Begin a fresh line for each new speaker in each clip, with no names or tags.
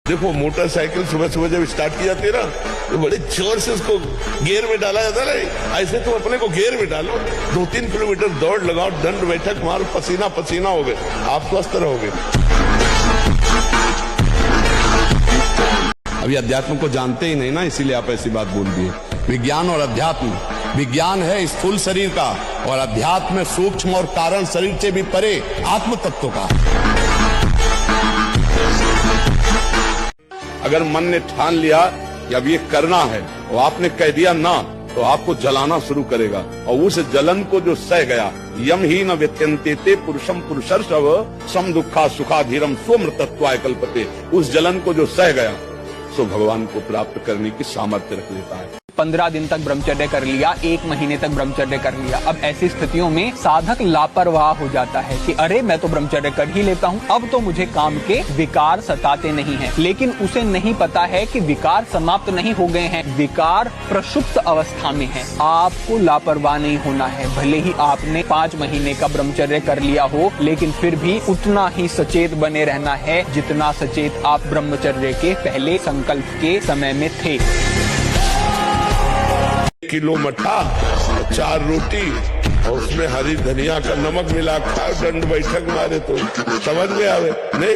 देखो मोटरसाइकिल सुबह सुबह जब स्टार्ट की जाती है ना तो बड़े जोर से उसको गियर में डाला जाता है ना, ऐसे तुम अपने को गियर में डालो, 2-3 किलोमीटर दौड़ लगाओ, दंड बैठक मारो, पसीना पसीना हो गए, आप स्वस्थ रहोगे।
अभी अध्यात्म को जानते ही नहीं ना, इसीलिए आप ऐसी बात बोल दिए। विज्ञान और अध्यात्म, विज्ञान है स्थूल शरीर का और अध्यात्म है सूक्ष्म और कारण शरीर से भी परे आत्म तत्व का।
अगर मन ने ठान लिया कि अब ये करना है और आपने कह दिया ना, तो आपको जलाना शुरू करेगा और उस जलन को जो सह गया, यम ही न व्यत्यंते पुरुषम पुरुषर्षव सम दुखा सुखाधीरम स्वमृतत्वाय कल्पते, उस जलन को जो सह गया सो भगवान को प्राप्त करने की सामर्थ्य रख लेता है।
15 दिन तक ब्रह्मचर्य कर लिया, 1 महीने तक ब्रह्मचर्य कर लिया। अब ऐसी स्थितियों में साधक लापरवाह हो जाता है कि अरे मैं तो ब्रह्मचर्य कर ही लेता हूँ, अब तो मुझे काम के विकार सताते नहीं हैं। लेकिन उसे नहीं पता है कि विकार समाप्त नहीं हो गए हैं, विकार प्रसुप्त अवस्था में है। आपको लापरवाह नहीं होना है। भले ही आपने 5 महीने का ब्रह्मचर्य कर लिया हो, लेकिन फिर भी उतना ही सचेत बने रहना है जितना सचेत आप ब्रह्मचर्य के पहले संकल्प के समय में थे।
किलो मठा, 4 रोटी और उसमें हरी धनिया का नमक मिला खाओ, दंड बैठक मारे तो समझ में आवे नहीं।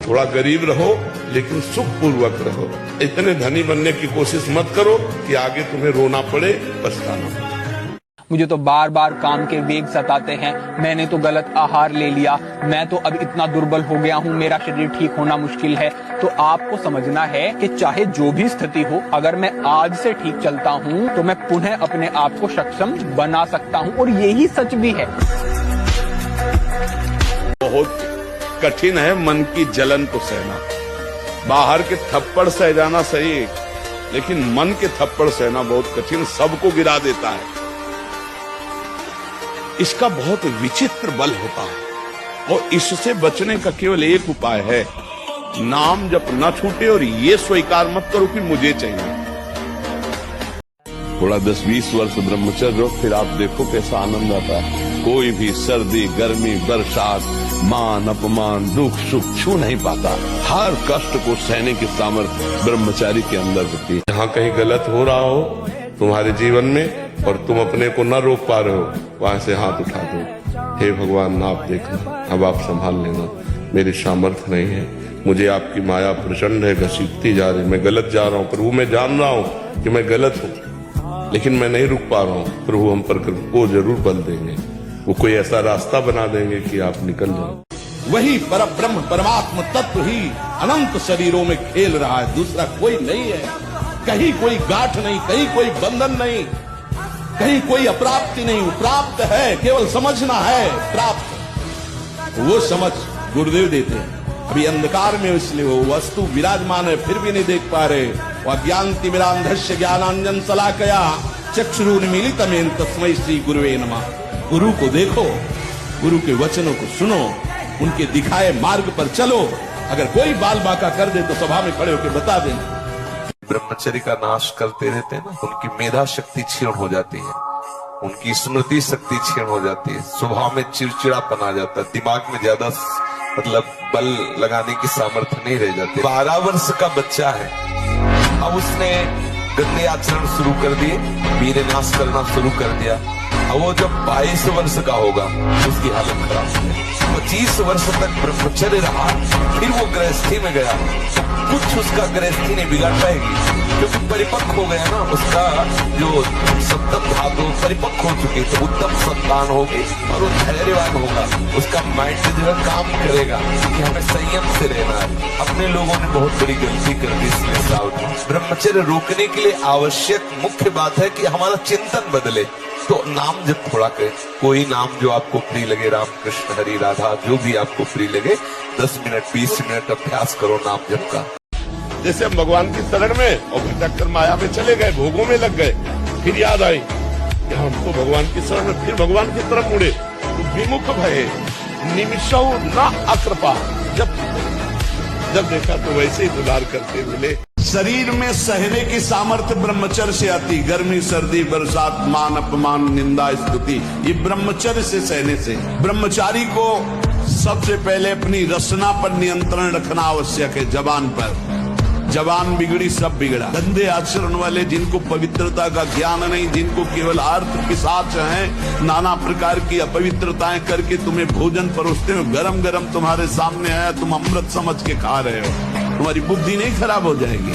थोड़ा गरीब रहो लेकिन सुख पूर्वक रहो। इतने धनी बनने की कोशिश मत करो कि आगे तुम्हें रोना पड़े, पछताना पड़े।
मुझे तो बार बार काम के वेग सताते हैं, मैंने तो गलत आहार ले लिया, मैं तो अब इतना दुर्बल हो गया हूँ, मेरा शरीर ठीक होना मुश्किल है। तो आपको समझना है कि चाहे जो भी स्थिति हो, अगर मैं आज से ठीक चलता हूँ तो मैं पुनः अपने आप को सक्षम बना सकता हूँ, और यही सच भी है।
बहुत कठिन है मन की जलन को सहना। बाहर के थप्पड़ सह जाना सही, लेकिन मन के थप्पड़ सहना बहुत कठिन, सबको गिरा देता है। इसका बहुत विचित्र बल होता है और इससे बचने का केवल एक उपाय है, नाम जब न छूटे और ये स्वीकार मत करो कि मुझे चाहिए। थोड़ा 10-20 वर्ष ब्रह्मचर्य हो, फिर आप देखो कैसा आनंद आता है। कोई भी सर्दी गर्मी बरसात मान अपमान दुख सुख छू नहीं पाता। हर कष्ट को सहने की सामर्थ्य ब्रह्मचारी के अंदर होती है। जहाँ कहीं गलत हो रहा हो तुम्हारे जीवन में और तुम अपने को न रोक पा रहे हो, वहां से हाथ उठा दो, हे भगवान आप देखना, अब आप संभाल लेना, मेरी सामर्थ्य नहीं है, मुझे आपकी माया प्रचंड है, घसीटती जा रही, मैं गलत जा रहा हूँ प्रभु, मैं जान रहा हूँ कि मैं गलत हूँ, लेकिन मैं नहीं रुक पा रहा हूँ प्रभु, हम पर वो जरूर बल देंगे, वो कोई ऐसा रास्ता बना देंगे कि आप निकल जाओ।
वही परब्रह्म परमात्म तत्व ही अनंत शरीरों में खेल रहा है, दूसरा कोई नहीं है। कहीं कोई गांठ नहीं, कहीं कोई बंधन नहीं, कहीं कोई अप्राप्ति नहीं, प्राप्त है, केवल समझना है प्राप्त। वो समझ गुरुदेव देते हैं। अभी अंधकार में इसलिए वो वस्तु विराजमान है फिर भी नहीं देख पा रहे। अज्ञान्ति मिरांधस्य ज्ञानांजन शलाकया चक्षुरुन्मीलितमेन तस्मै श्री गुरुवे नमः। गुरु को देखो, गुरु के वचनों को सुनो, उनके दिखाए मार्ग पर चलो। अगर कोई बाल बाका कर दे तो सभा में खड़े होकर बता देना।
ब्रह्मचर्य का नाश करते रहते हैं ना, उनकी मेधा शक्ति क्षीण हो जाती है, उनकी स्मृति शक्ति क्षीण हो जाती है, स्वभाव में चिड़चिड़ापन आ जाता है, दिमाग में ज्यादा मतलब बल लगाने की सामर्थ्य नहीं रह जाती। 12 वर्ष का बच्चा है, अब उसने गंदे आचरण शुरू कर दिए, वीर्य नाश करना शुरू कर दिया। अब वो जब 22 वर्ष का होगा उसकी हालत खराब है। 25 वर्ष तक ब्रह्मचर्य रहा, फिर वो गृहस्थी में गया, कुछ उसका गृहस्थी नहीं बिगाड़ पाएगी, क्योंकि परिपक्व हो गया ना, उसका जो सप्तम धातु परिपक्व हो चुकी, तो उत्तम संतान होगी और वो धैर्यवान होगा, उसका माइंड जो है काम करेगा कि हमें संयम से रहना है। अपने लोगों ने बहुत बड़ी गलती कर दी, इसलिए सावधान। ब्रह्मचर्य रोकने के लिए आवश्यक मुख्य बात है कि हमारा चिंतन बदले। तो नाम जब थोड़ा करें, कोई नाम जो आपको प्रिय लगे, राम कृष्ण हरि राधा जो भी आपको प्रिय लगे, 10 मिनट 20 मिनट अभ्यास करो नाम जप का।
जैसे हम भगवान की शरण में और भटक कर माया में चले गए, भोगों में लग गए, फिर याद आई कि हम तो भगवान की शरण में, फिर भगवान की तरफ मुड़े तो विमुख भये निमिषौ न अकृपा। जब देखा तो वैसे ही दुलार करते मिले।
शरीर में सहने की सामर्थ्य ब्रह्मचर्य से आती, गर्मी सर्दी बरसात मान अपमान निंदा स्तुति, ये ब्रह्मचर्य से सहने से। ब्रह्मचारी को सबसे पहले अपनी रसना पर नियंत्रण रखना आवश्यक है। जबान पर, जबान बिगड़ी सब बिगड़ा। गंदे आचरण वाले, जिनको पवित्रता का ज्ञान नहीं, जिनको केवल अर्थ पिशाच हैं, नाना प्रकार की अपवित्रताएं करके तुम्हें भोजन परोसते हो, गरम गरम तुम्हारे सामने आया, तुम अमृत समझ के खा रहे हो, तुम्हारी बुद्धि नहीं खराब हो जाएगी?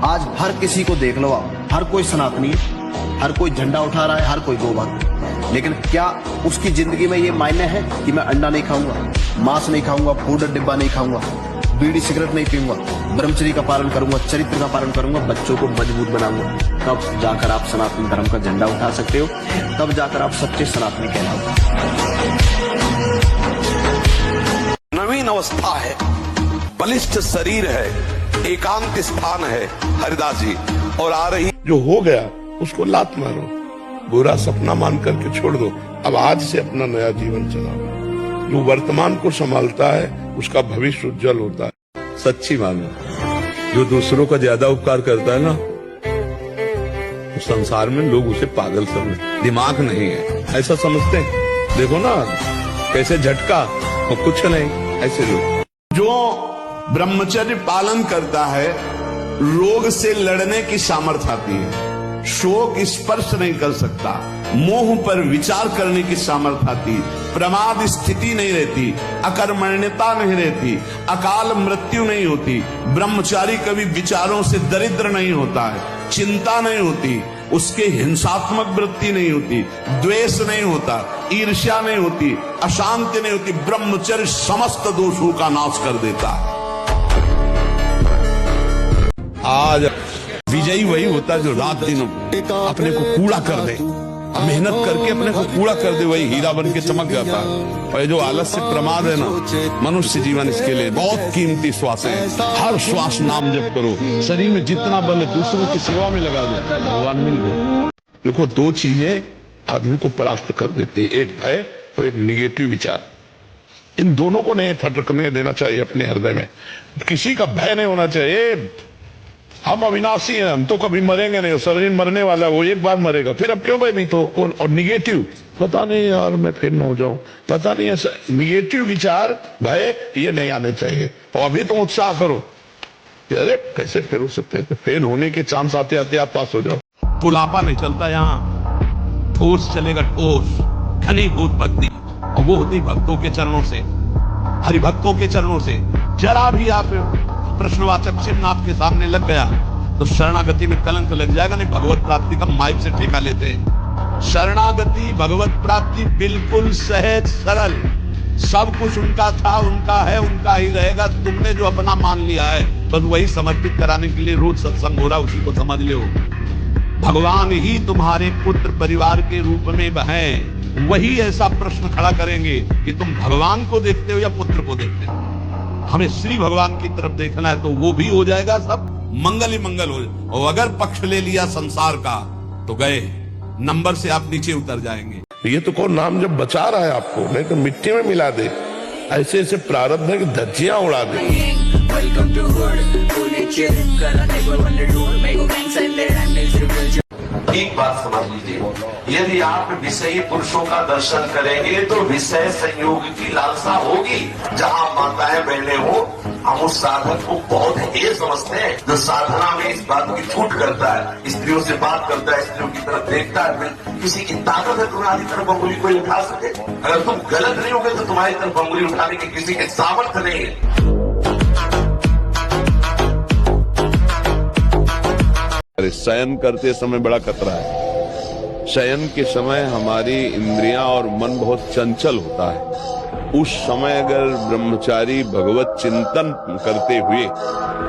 आज हर किसी को देख लो आप, हर कोई सनातनी, हर कोई झंडा उठा रहा है, हर कोई गोभक्त, लेकिन क्या उसकी जिंदगी में ये मायने है कि मैं अंडा नहीं खाऊंगा, मांस नहीं खाऊंगा, पाउडर डिब्बा नहीं खाऊंगा, बीड़ी सिगरेट नहीं पीऊंगा, ब्रह्मचर्य का पालन करूंगा, चरित्र का पालन करूंगा, बच्चों को मजबूत बनाऊंगा, तब जाकर आप सनातन धर्म का झंडा उठा सकते हो, तब जाकर आप सच्चे सनातनी कहलाओगे।
नवीन अवस्था है, बलिष्ठ शरीर है, एकांत स्थान है हरिदास जी, और आ रही
जो हो गया उसको लात मारो, बुरा सपना मान करके छोड़ दो। अब आज से अपना नया जीवन चलाओ। जो वर्तमान को संभालता है उसका भविष्य उज्जवल होता है। सच्ची मानो, जो दूसरों का ज्यादा उपकार करता है ना, तो संसार में लोग उसे पागल समझते, दिमाग नहीं है ऐसा समझते हैं। देखो ना कैसे झटका और कुछ नहीं, ऐसे लोग।
जो ब्रह्मचर्य पालन करता है, रोग से लड़ने की सामर्थ्य आती है, शोक स्पर्श नहीं कर सकता, मोह पर विचार करने की सामर्थ्य आती, प्रमाद स्थिति नहीं रहती, अकर्मण्यता नहीं रहती, अकाल मृत्यु नहीं होती। ब्रह्मचारी कभी विचारों से दरिद्र नहीं होता है, चिंता नहीं होती, उसके हिंसात्मक वृत्ति नहीं होती, द्वेष नहीं होता, ईर्ष्या नहीं होती, अशांति नहीं होती। ब्रह्मचर्य समस्त दोषों का नाश कर देता है।
आज विजयी वही होता है जो रात दिन अपने को कूड़ा कर दे, मेहनत करके अपने को कूड़ा कर दे, वही हीरा बन के चमक जाता है। और जो आलस से प्रमाद है ना, मनुष्य जीवन इसके लिए बहुत कीमती श्वास है। हर श्वास नाम जप करो, शरीर में जितना बल है दूसरों की सेवा में लगा दो, भगवान मिल गए। देखो दो चीजें आदमी को परास्त कर देती है, एक भय और एक निगेटिव विचार। इन दोनों को नहीं फटकने देना चाहिए अपने हृदय में। किसी का भय नहीं होना चाहिए। हम अविनाशी हैं, हम तो कभी मरेंगे नहीं, शरीर मरने वाला, वो एक बार मरेगा, फिर अब क्यों भाई नहीं तो। और निगेटिव, पता नहीं यार मैं फेल न हो जाऊं, पता नहीं ऐसा निगेटिव विचार, भय, ये नहीं आने चाहिए। और अभी तो उत्साह करो, अरे कैसे फेल हो सकते हैं, फेल होने के चांस आते आते आप पास हो जाओ। बुलापा नहीं चलता यहाँ, ठोस चलेगा, ठोस घनीभूत भक्ति, और वो होती भक्तों के चरणों से, हरिभक्तों के चरणों से। जरा भी आप प्रश्नवाचक चिन्ह आपके सामने लग गया तो शरणागति में कलंक लग जाएगा। नहीं, भगवत प्राप्ति का माइक से ठेका लेते हैं। शरणागति, भगवत प्राप्ति बिल्कुल सहज सरल, सब कुछ उनका था, उनका है, उनका ही रहेगा। तुमने जो अपना मान लिया है, बस वही समर्पित कराने के लिए रोज सत्संग हो रहा, उसी को समझ लो। भगवान ही तुम्हारे पुत्र परिवार के रूप में हैं। वही ऐसा प्रश्न खड़ा करेंगे कि तुम भगवान को देखते हो या पुत्र को देखते हो। हमें श्री भगवान की तरफ देखना है, तो वो भी हो जाएगा, सब मंगल ही मंगल हो। और अगर पक्ष ले लिया संसार का तो गए, नंबर से आप नीचे उतर जाएंगे। ये तो कौन नाम जब बचा रहा है आपको, नहीं तो मिट्टी में मिला दे। ऐसे ऐसे प्रारब्ध है कि धज्जियां उड़ा दे।
एक बात समझ लीजिए, यदि आप विषयी पुरुषों का दर्शन करेंगे तो विषय संयोग की लालसा होगी। जहाँ माताएं बहनें हो, हम उस साधक को बहुत हेय समझते हैं जो साधना में इस बात की छूट करता है, स्त्रियों से बात करता है, स्त्रियों की तरफ देखता है। किसी की ताकत है तुम्हारी तरफ अंगुली कोई उठा सके? अगर तुम गलत नहीं होगे तो तुम्हारी तरफ अंगुली उठाने की किसी के सामर्थ्य नहीं है।
शयन करते समय बड़ा खतरा है। शयन के समय हमारी इंद्रियां और मन बहुत चंचल होता है। उस समय अगर ब्रह्मचारी भगवत चिंतन करते हुए,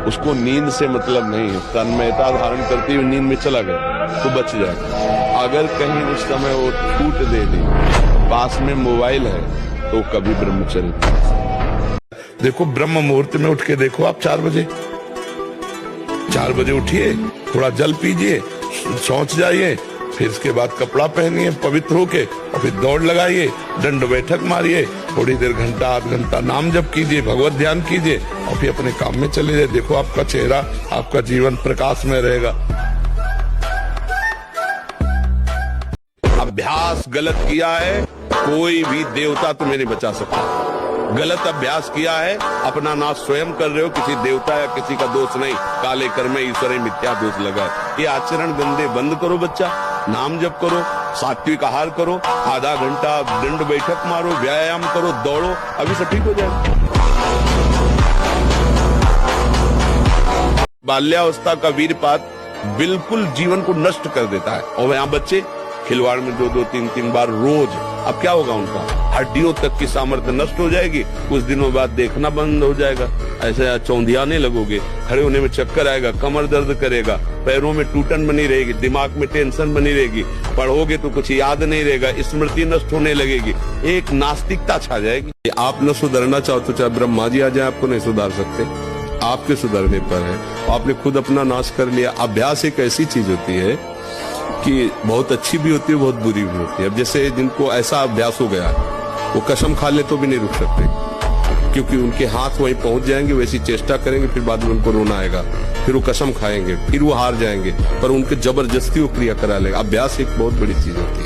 उसको नींद से मतलब नहीं है, तन्मयता धारण करते हुए नींद में चला गया तो बच जाए। अगर कहीं उस समय वो छूट दे दे, पास में मोबाइल है, तो कभी ब्रह्मचर्य। देखो ब्रह्म मुहूर्त में उठ के देखो आप 4 बजे उठिए, थोड़ा जल पीजिए, शौच जाइए, फिर इसके बाद कपड़ा पहनिए पवित्र होके, और फिर दौड़ लगाइए, दंड बैठक मारिए, थोड़ी देर घंटा आध घंटा नाम जप कीजिए, भगवत ध्यान कीजिए, और फिर अपने काम में चले जाए। देखो आपका चेहरा, आपका जीवन प्रकाश में रहेगा। अभ्यास गलत किया है, कोई भी देवता तुम्हें नहीं बचा सकता। गलत अभ्यास किया है, अपना नाश स्वयं कर रहे हो, किसी देवता या किसी का दोष नहीं। काले कर्म में ईश्वर मिथ्या दोष लगा है। ये आचरण गंदे बंद करो बच्चा, नाम जप करो, सात्विक आहार करो, आधा घंटा दंड बैठक मारो, व्यायाम करो, दौड़ो, अभी सब ठीक हो जाएगा। बाल्यावस्था का वीरपात बिल्कुल जीवन को नष्ट कर देता है। और यहाँ बच्चे खिलवाड़ में 2-2, 3-3 बार रोज, अब क्या होगा उनका? हड्डियों तक की सामर्थ्य नष्ट हो जाएगी, कुछ दिनों बाद देखना बंद हो जाएगा, ऐसे चौंधियाने लगोगे, खड़े होने में चक्कर आएगा, कमर दर्द करेगा, पैरों में टूटन बनी रहेगी, दिमाग में टेंशन बनी रहेगी, पढ़ोगे तो कुछ याद नहीं रहेगा, स्मृति नष्ट होने लगेगी, एक नास्तिकता छा जाएगी। आप न सुधरना चाहो तो चाहे ब्रह्मा जी आ जाए, आपको नहीं सुधार सकते, आपके सुधरने पर है। आपने खुद अपना नाश कर लिया। अभ्यास एक ऐसी चीज होती है कि बहुत अच्छी भी होती है, बहुत बुरी भी होती है। अब जैसे जिनको ऐसा अभ्यास हो गया, वो कसम खा ले तो भी नहीं रुक सकते, क्योंकि उनके हाथ वहीं पहुंच जाएंगे, वैसी चेष्टा करेंगे, फिर बाद में उनको रोना आएगा, फिर वो कसम खाएंगे, फिर वो हार जाएंगे, पर उनके जबरदस्ती वो क्रिया करा लेगा। अभ्यास एक बहुत बड़ी चीज होती है।